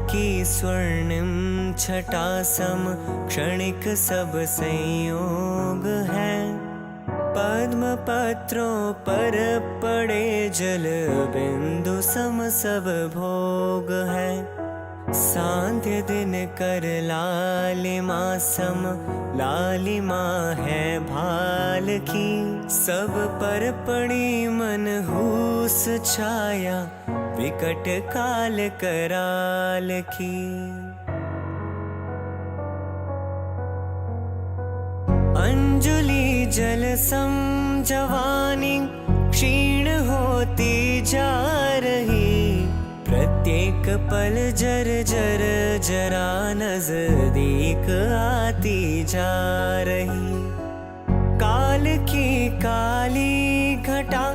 की स्वर्णिम छटा सम क्षणिक सब संयोग है। पद्म पत्रों पर पड़े जल बिंदु सम सब भोग है। सांध्य दिन कर लालिमा सम लालिमा है भाल की। सब पर पड़ी मनहूस छाया विकट काल कराल की। अंजुलि जल सम जवानी क्षीण होती जा रही। प्रत्येक पल जर जर जरा नजदीक आती जा रही। काल की काली घटा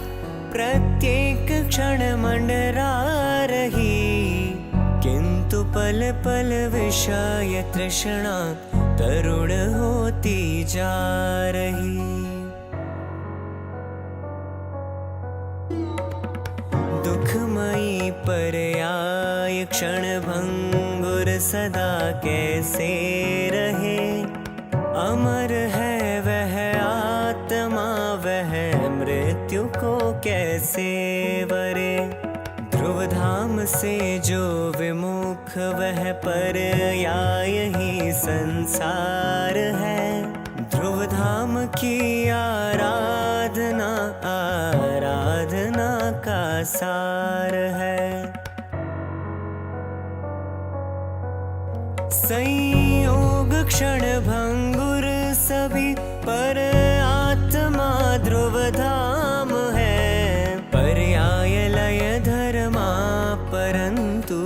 प्रत्येक क्षण मंडरा रही। किंतु पल पल विषय तृष्णा तरुण होती जा रही। दुखमयी पर्याय क्षण भंगुर सदा कैसे रहे। अमर है वह आत्मा वह मृत्यु को कैसे वरे। ध्रुव धाम से जो विमुख वह पर्याय ही संसार है। ध्रुव धाम की आराधना आराधना का सार है। संयोग क्षण भंगुर सभी पर आत्मा ध्रुव धाम है। पर्याय लय धर्मा परंतु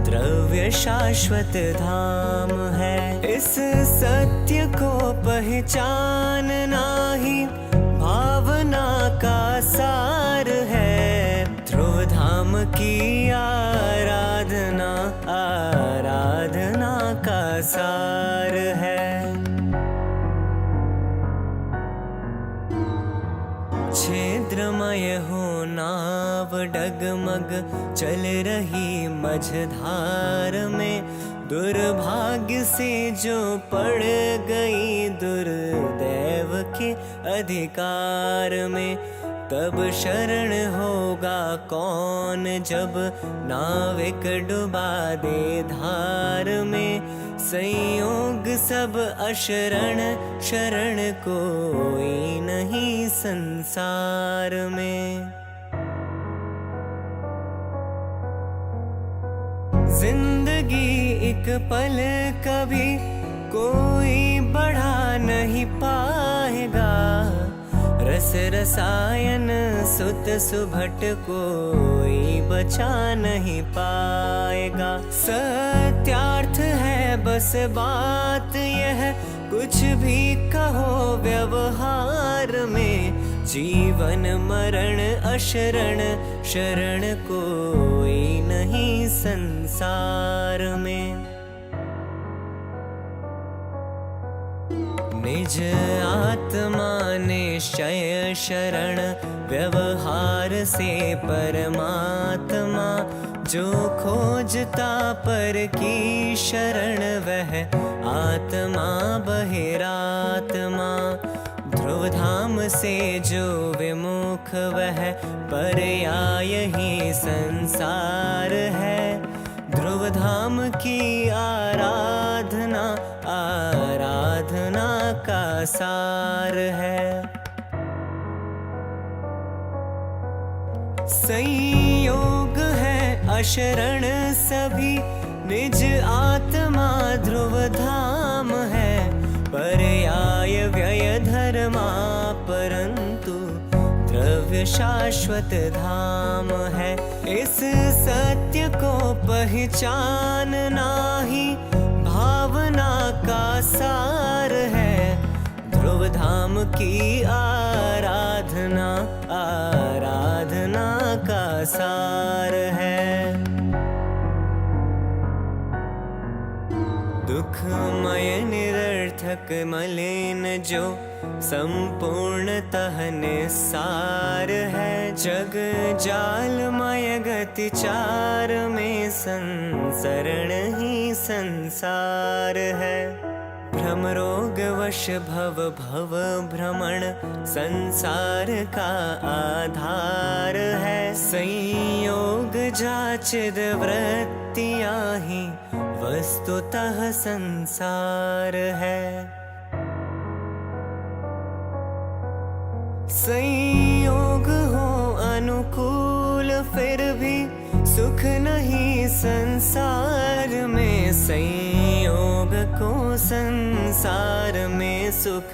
द्रव्य शाश्वत धाम है। इस सत्य को पहचानना ही भावना का सार है। ध्रुव धाम की आराधना आराधना का सार है। छिद्रमय हो नाव डगमग चल रही मझधार में। दुर्भाग्य से जो पड़ गई दुर्दैव के अधिकार में। तब शरण होगा कौन जब नाविक डुबा दे धार में। संयोग सब अशरण शरण कोई नहीं संसार में। जिंदगी एक पल कभी कोई बढ़ा नहीं पाएगा। रस रसायन सुत सुभट कोई बचा नहीं पाएगा। सत्यार्थ है बस बात यह कुछ भी कहो व्यवहार में। जीवन मरण अशरण शरण कोई नहीं संसार में। निज आत्मा निश्चय शरण व्यवहार से परमात्मा। जो खोजता पर की शरण वह आत्मा बहिरात्मा। ध्रुव धाम से जो विमुख वह पर्याय ही संसार है। ध्रुव धाम की आराधना आराधना का सार है। संयोग है अशरण सभी निज आत्मा ध्रुव धाम है। पर्याय व्यय धर्मा परंतु द्रव्य शाश्वत धाम है। इस सत्य को पहचानना ही भावना का सार है। ध्रुव धाम की आराधना आराधना का सार है। दुखमय निरर्थक मलिन जो संपूर्णतः निस्सार है। जग जालमय गति चार में संसरण ही संसार है। भ्रम रोग वश भव भव भ्रमण संसार का आधार है। संयोग जाचिद वृत्तियाँ ही वस्तुतः संसार है। संयोग हो अनुकूल फिर भी सुख नहीं संसार में। संयोग को संसार में सुख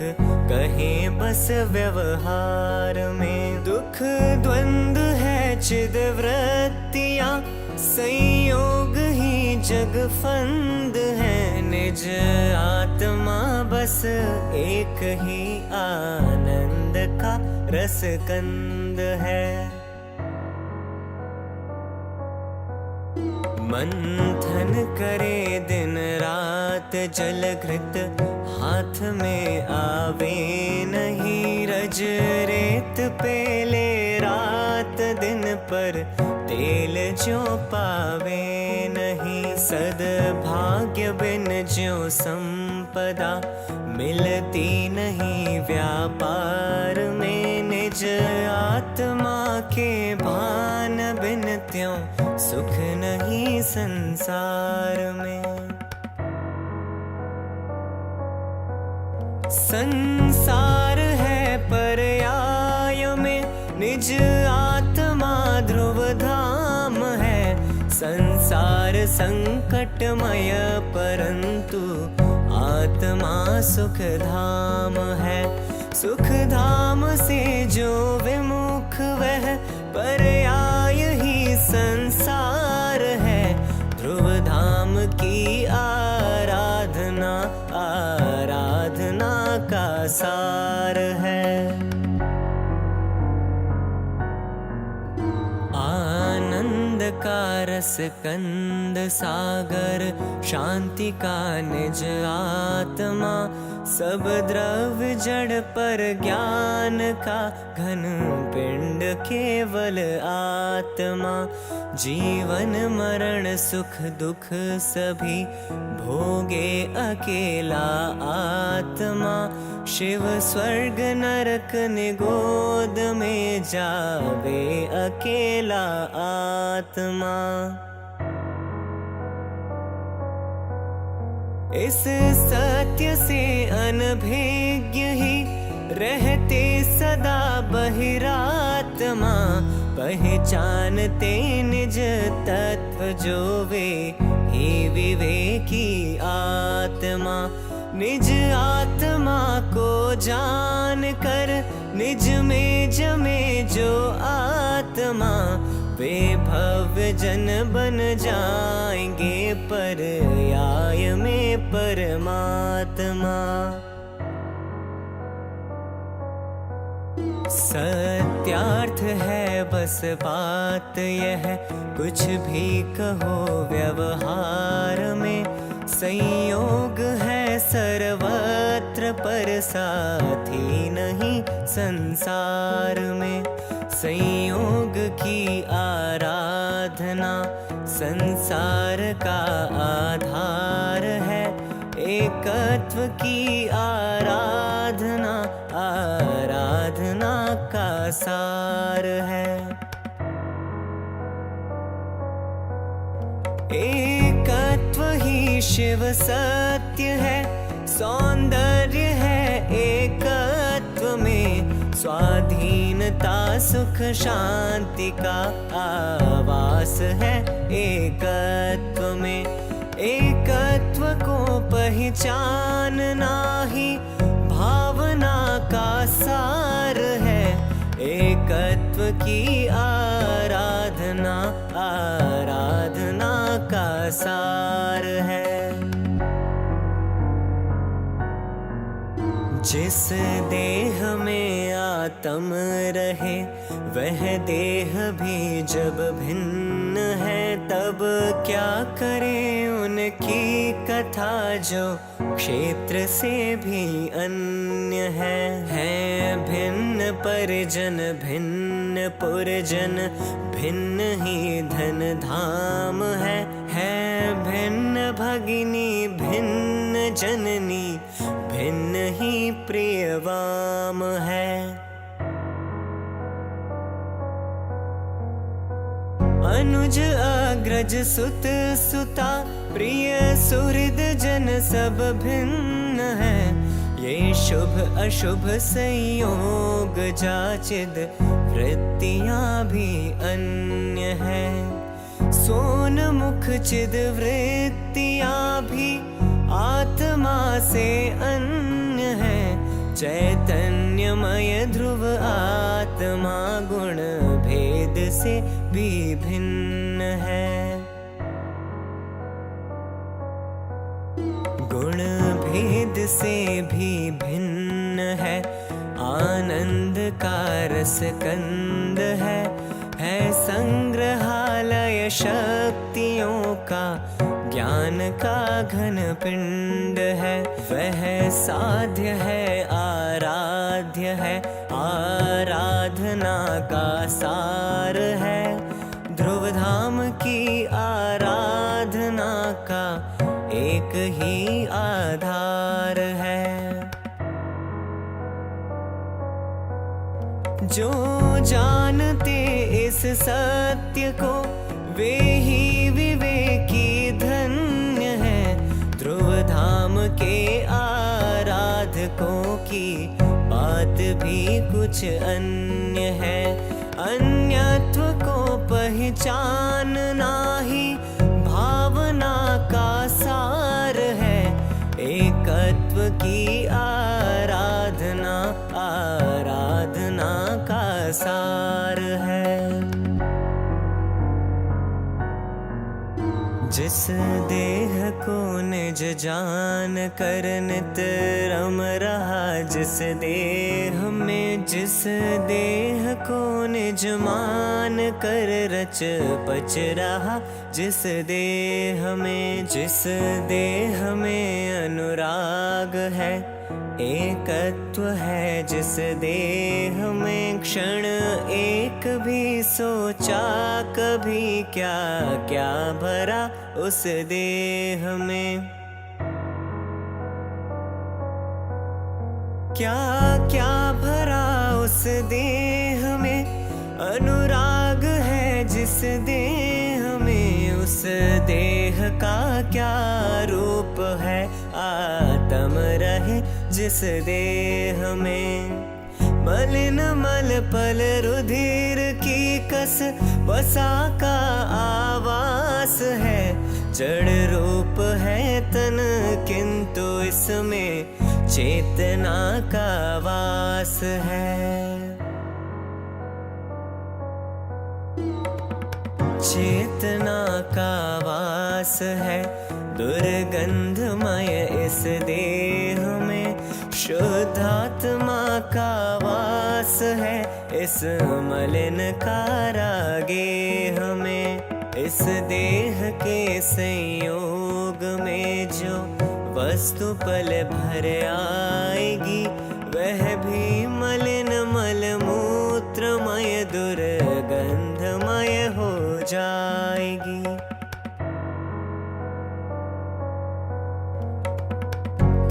कहे बस व्यवहार में। दुख द्वंद्व है चिद वृत्तियाँ संयोग ही जग फंद है। निज आत्मा बस एक ही आनंद का रसकंद है। मंथन करे दिन रात जल घृत हाथ में आवे नहीं। रज रेत पेले रात दिन पर तेल जो पावे नहीं। सद्भाग्य बिन ज्यों संपदा मिलती नहीं व्यापार में। निज आत्मा के भान बिन त्यों सुख नहीं संसार में। संसार है पर्याय में निज आत्मा ध्रुव धाम है। संसार संकटमय परंतु आत्मा सुख धाम है। सुख धाम से जो विमुख वह पर्याय ही संसार है। ध्रुव धाम की आराधना आराधना का सार है। आनंद का रस कंद सागर शांति का निज आत्मा। सब द्रव्य जड़ पर ज्ञान का घन पिंड केवल आत्मा। जीवन मरण सुख दुख सभी भोगे अकेला आत्मा। शिव स्वर्ग नरक निगोद में जावे अकेला आत्मा। इस सत्य से अनभिज्ञ ही रहते सदा बहिरात्मा। पहचानते निज तत्व जो वे ही विवेकी आत्मा। निज आत्मा को जान कर निज में जमे जो आत्मा। वे भव्य जन बन जाएंगे पर्याय में परमात्मा। सत्यार्थ है बस बात यह कुछ भी कहो व्यवहार में। संयोग है सर्वत्र पर साथी नहीं संसार में। संयोग की आराधना संसार का आधार है। एकत्व की आराधना आराधना का सार है। एकत्व ही शिव सत्य है। सौंदर्य है एकत्व में। स्वाधीनता सुख शांति का आवास है एकत्व में। एकत्व को पहचानना ही भावना का सार है। एकत्व की आराधना आराधना का सार है। जिस देह में आत्म रहे। वह देह भी जब भिन्न है, तब क्या करें उनकी कथा जो क्षेत्र से भी अन्य है। भिन्न परिजन भिन्न पुरजन, भिन्न ही धन धाम है। भिन्न भगिनी भिन्न जननी, भिन्न ही प्रियवाम है। अनुज अग्रज सुत सुता, प्रिय सुहृद जन सब भिन्न है। ये शुभ अशुभ संयोग जाचिद, वृत्तियां भी अन्य है। सोन मुख चिद वृत्तियां भी आत्मा से अन्य है। चैतन्यमय ध्रुव आत्मा गुण भेद से भी भिन्न है। गुण भेद से भी भिन्न है। आनंद का रस कंद है। संग्रहालय शक्तियों का, ज्ञान का घन पिंड है। वह साध्य है आराध्य है, आराधना का सार है। ध्रुव धाम की आराधना का एक ही आधार है। जो जानते इस सत्य को, वे ही विवेकी धन्य है। ध्रुव धाम के आराधकों की बात भी कुछ अन्य है। अन्यत्व को पहचानना ही भावना का सार है। एकत्व की आराधना, आराधना का सार है। जिस देह को निज जान कर नित रम रहा, जिस देह में जिस देह को निज मान कर रच पच रहा, जिस देह में अनुराग है, एकत्व है। जिस देह में क्षण एक भी सोचा कभी, क्या क्या भरा उस देह में, क्या क्या भरा उस देह में। अनुराग है जिस देह में, उस देह का क्या रूप है। आत्म रहे जिस देह में, मलिन मल पल रुधिर की कस वसा का आवास है। जड़ रूप है तन किंतु इसमें चेतना का वास है। चेतना का वास है। दुर्गंधमय इस देह में, शुद्धात्मा का वास है। इस मलिन कारागेह में, इस देह के संयोग में जो वस्तु पल भर आएगी, वह भी मलिन मल मूत्रमय दुर्गंधमय हो जाएगी।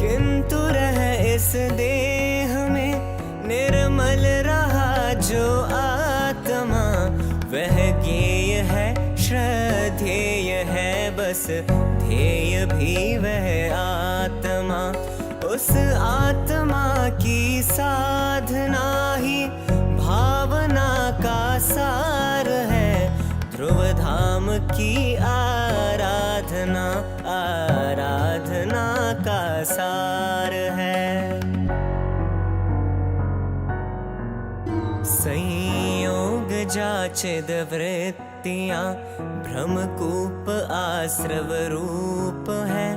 किंतु रह इस देह में निर्मल रहा जो आत्मा, वह ज्ञेय है श्रद्धेय है, बस ध्येय भी वह आत्मा। उस आत्मा की साधना ही भावना का सार है। ध्रुव धाम की आराधना, आराधना का सार है। संयोग जाचिद वृत्तियां, भ्रमकूप आश्रव रूप है।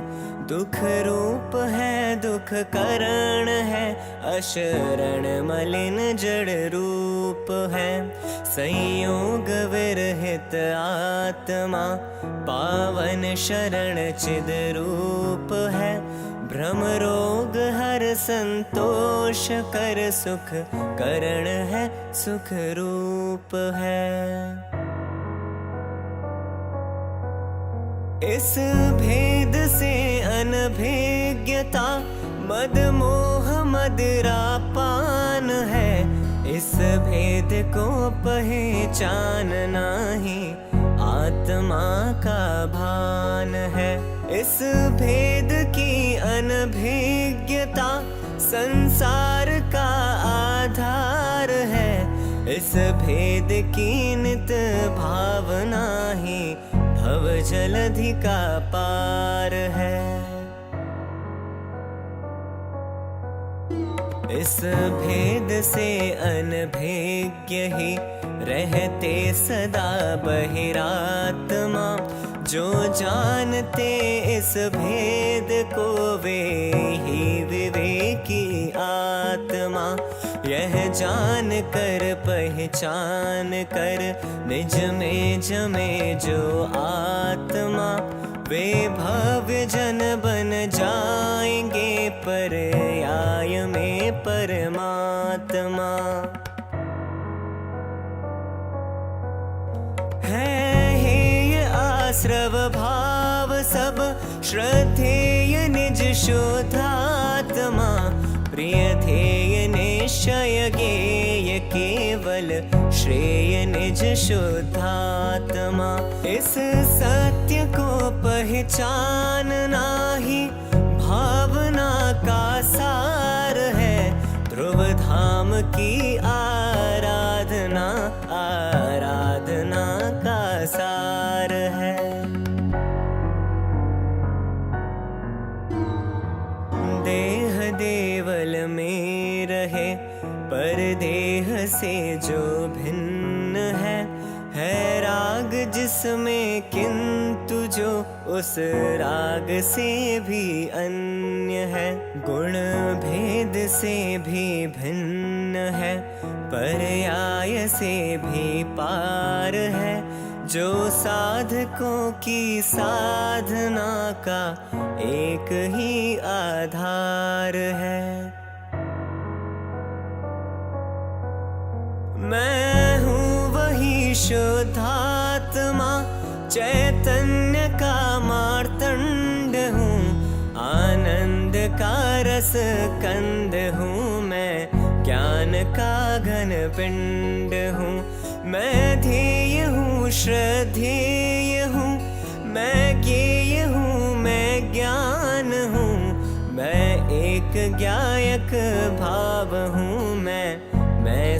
दुख रूप है दुख करण है, अशरण मलिन जड़ रूप है। संयोग विरहित आत्मा, पावन शरण चिद रूप है। भ्रम रोग हर संतोष कर, सुख करण है सुख रूप है। इस भेद से अनभिज्ञता, मद मोह मदिरा पान है। इस भेद को पहचानना ही आत्मा का भान है। इस भेद की अनभिज्ञता संसार का आधार है। इस भेद की नित भावना ही भव जलधि का पार है। इस भेद से अनभिज्ञ ही रहते सदा बहिरात्मा। जो जानते इस भेद को वे ही विवेकी आत्मा। यह जान कर पहचान कर निज में जमे जो आत्मा। वे भव्य जन बन जाएंगे पर्याय में परमात्मा। आश्रव भाव सब श्रद्धेय निज शुद्धात्मा। प्रिय ध्येय निश्चय गेय केवल श्रेय निज शुद्धात्मा। इस सत्य को पहचानना ही भावना का सार है। ध्रुव धाम की आराधना आराधना का सार है। देह देवल में रहे पर देह से जो भिन्न है राग जिसमें किंतु जो उस राग से भी अन्य है। गुण भेद से भी भिन्न है, पर्याय से भी पार है। जो साधकों की साधना का एक ही आधार है। मैं हूँ वही शुद्धात्मा, चैतन्य का मार्तंड हूँ। आनंद का रस कंद हूँ मैं, ज्ञान का घन पिंड हूँ। मैं ध्येय हूँ श्रद्धेय हूँ, मैं ज्ञेय हूँ मैं ज्ञान हूँ। मैं एक ज्ञायक भाव हूँ मैं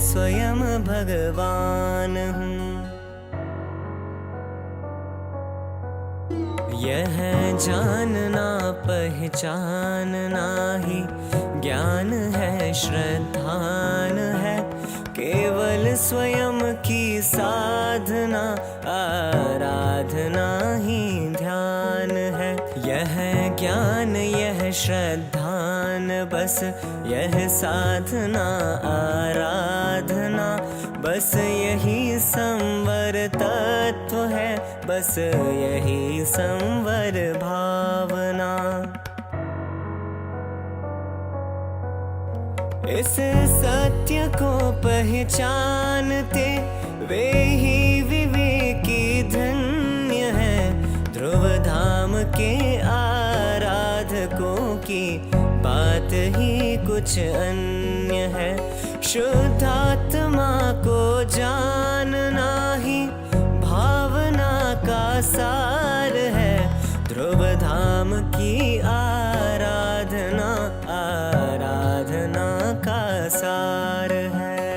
स्वयं भगवान हूँ। यह जानना पहचानना ही ज्ञान है, श्रद्धान है। केवल स्वयं की साधना आराधना ही ध्यान है। यह ज्ञान यह श्रद्धान बस, यह साधना आराधना बस, यही संवर तत्व है, बस यही संवर भावना। इस सत्य को पहचानते वे ही विवेकी धन्य है। ध्रुव धाम के आराधकों की बात ही कुछ अन्य है। शुद्धात्मा को जानना ही भावना का सार है। ध्रुव धाम की आराधना आराधना का सार है।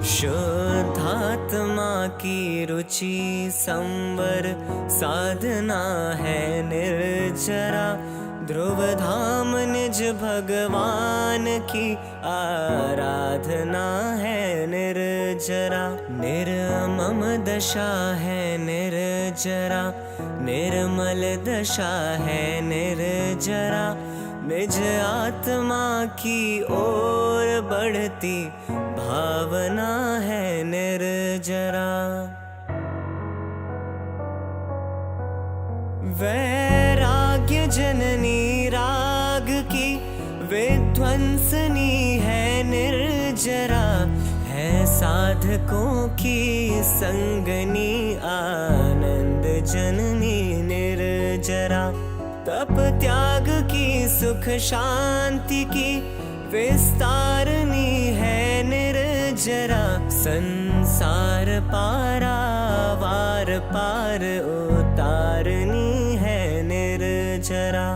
शुद्धात्मा की रुचि संवर साधना है निर्जरा। ध्रुव धाम निज भगवान की आराधना है निर्जरा। निर्मम दशा है निर्जरा, निर्मल दशा है निर्जरा। निज आत्मा की ओर बढ़ती भावना है निर्जरा। वैराग्य जननी राग की विध्वंसनी है निर्जरा। है साधकों की संगनी आनंद जननी निर्जरा। तप त्याग की सुख शांति की विस्तारनी है निर्जरा। संसार पारावार पार उतारनी है निर्जरा।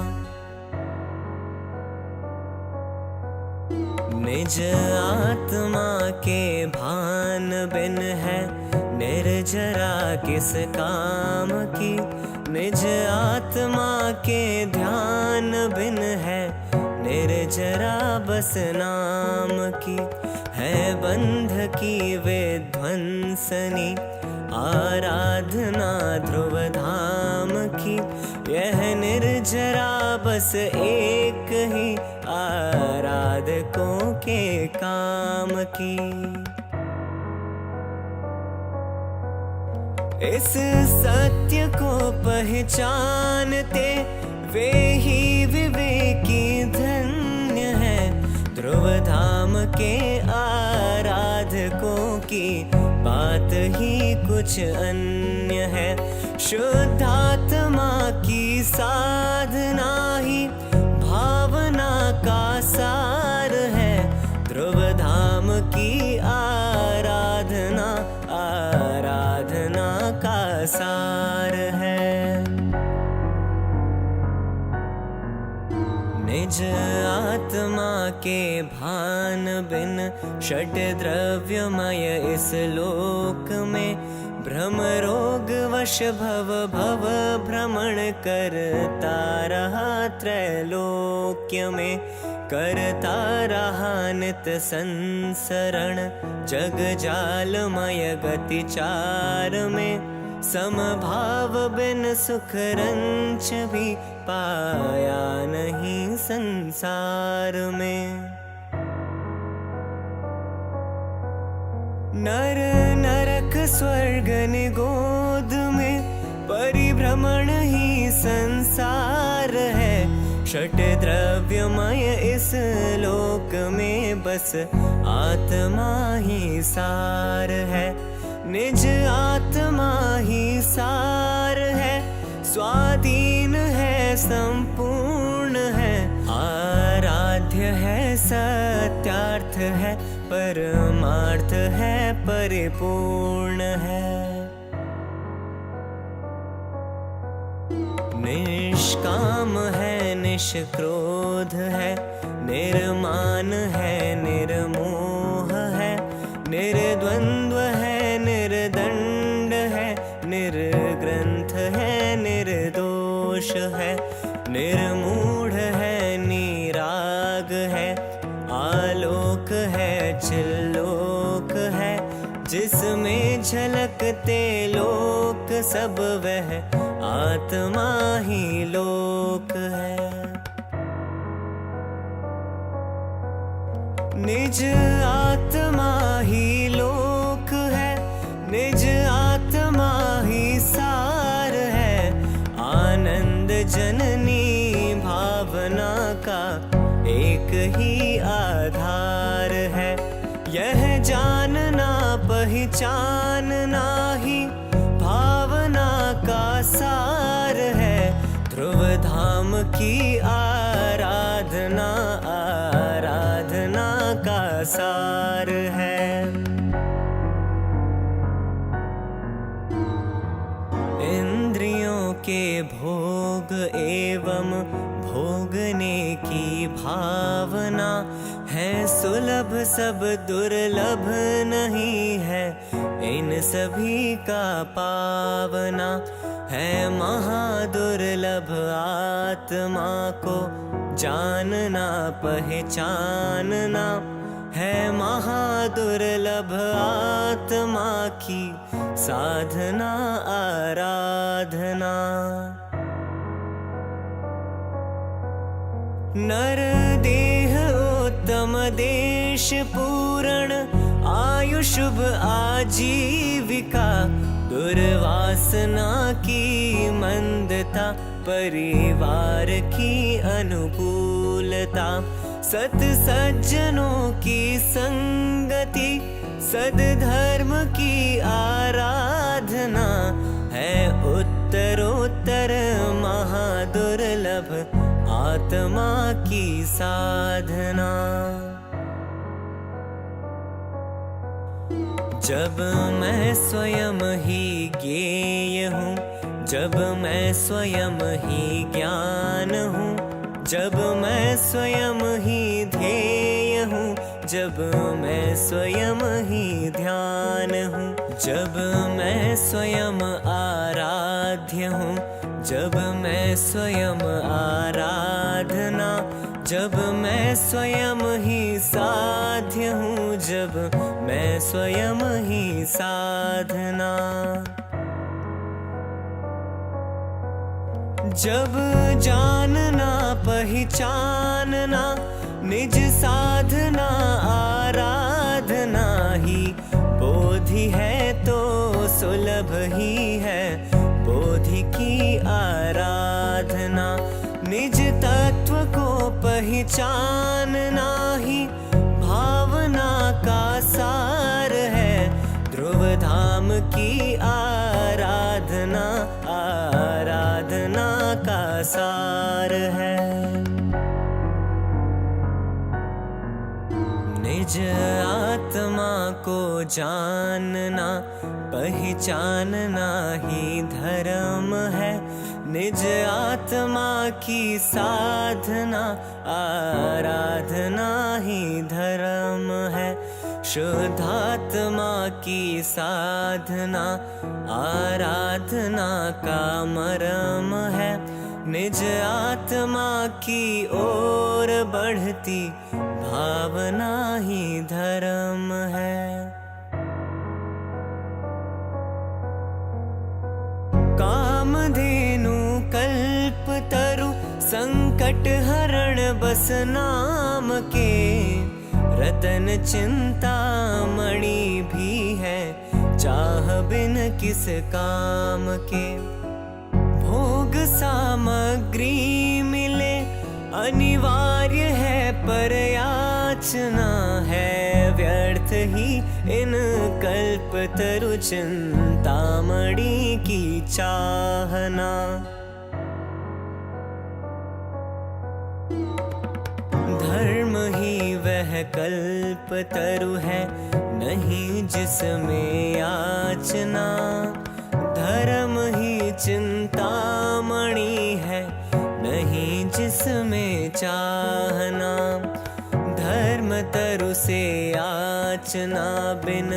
निज आत्मा के भान बिन है निर्जरा किस काम की। निज आत्मा के ध्यान बिन है निर्जरा बस नाम की। है बंध की विध्वंसनी आराधना ध्रुव धाम की। यह निर्जरा बस एक ही आराधकों के काम की। इस सत्य को पहचानते वे ही विवेकी धन्य है। ध्रुव धाम के आराधकों की बात ही कुछ अन्य है। शुद्धात्मा की साधना ही भावना का सार है। ध्रुव धाम की आराधना आराधना का सार है। निज आत्मा के भान बिन षट द्रव्यमय इस लोक में। भ्रम रोग वश भव भव भ्रमण करता रहा त्रैलोक्य में। करता रहा नित संसरण जग जालमय गति चार में। समभाव बिन सुख रंच भी पाया नहीं संसार में। नर नरक स्वर्ग निगोद में परिभ्रमण ही संसार है। षट द्रव्यमय इस लोक में बस आत्मा ही सार है। निज आत्मा ही सार है। स्वाधीन है संपूर्ण है। आराध्य है सत्यार्थ है। परमार्थ है परिपूर्ण है। निष्काम है निष्क्रोध है। निर्मान है निर्मोह है। निर्द्वंद्व है निर्दंड है। निर्ग्रंथ है निर्दोष है। निर्मूढ़ है निराग है। आलोक है चिल्लोक है। जिसमें झलकते लोक सब वह आत्मा ही लोक है। निज आत्मा ही लोक है। निज आत्मा ही सार है। आनंद जननी भावना का एक ही आधार है। यह जानना पहचानना ही भावना का सार है। ध्रुव धाम की आराधना आराधना का सार है। इंद्रियों के भोग एवं भोगने की भावना है सुलभ सब दुर्लभ नहीं है इन सभी का पावना है महादुर्लभ आत्मा को जानना पहचानना, है महादुर्लभ आत्मा की साधना आराधना। नर देह उत्तम देश पूर्ण, आयु शुभ आजीविका, दुर्वासना की मंदता, परिवार की अनुकूलता, सत सज्जनों की संगति, सद्धर्म की आराधना, है उत्तरोत्तर महादुर्लभ आत्मा की साधना। जब मैं स्वयं ही ज्ञेय हूँ, जब मैं स्वयं ही ज्ञान हूँ, जब मैं स्वयं ही ध्येय हूँ, जब मैं स्वयं ही ध्यान हूँ, जब मैं स्वयं आराध्य हूँ, जब मैं स्वयं आराधना, जब मैं स्वयं ही साध्य हूँ, जब मैं स्वयं ही साधना। जब जानना पहचानना, निज साधना आराधना ही बोधि है तो सुलभ ही है बोधि की आराधना। निज तत्व को पहचानना ही भावना का सार है, ध्रुव धाम की आराधना आराधना का सार है। निज आत्मा को जानना पहचानना ही धर्म है, निज आत्मा की साधना आराधना ही धर्म है। शुद्धात्मा की साधना आराधना का मर्म है, निज आत्मा की ओर बढ़ती भावना ही धर्म है। कामधेनु कल्पतरु संकट हरण बस नाम के, रतन चिंतामणि भी है चाह बिन किस काम के। भोग सामग्री मिले अनिवार्य है पर याचना है व्यर्थ ही इन कल्पतरु चिंतामणि की चाहना। धर्म ही वह कल्पतरु है नहीं जिसमें याचना, धर्म ही चिंतामणि है नहीं जिसमें चाहना। धर्म तरु से याचना बिन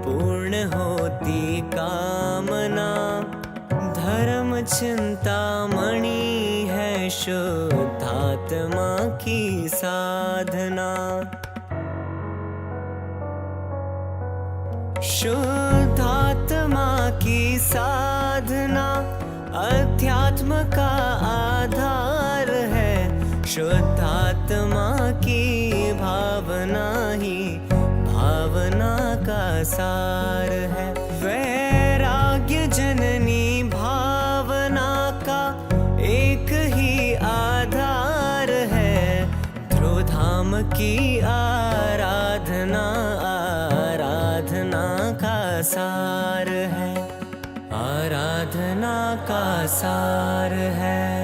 पूर्ण होती कामना, धर्म चिंतामणि है शुद्धात्मा की साधना। शुद्धात्मा की साधना अध्यात्म का आधार है, शुद्धात्मा की भावना ही भावना का सार है। वैराग्य जननी भावना का एक ही आधार है, ध्रुव धाम की आराधना आराधना का सार है, आराधना का सार है।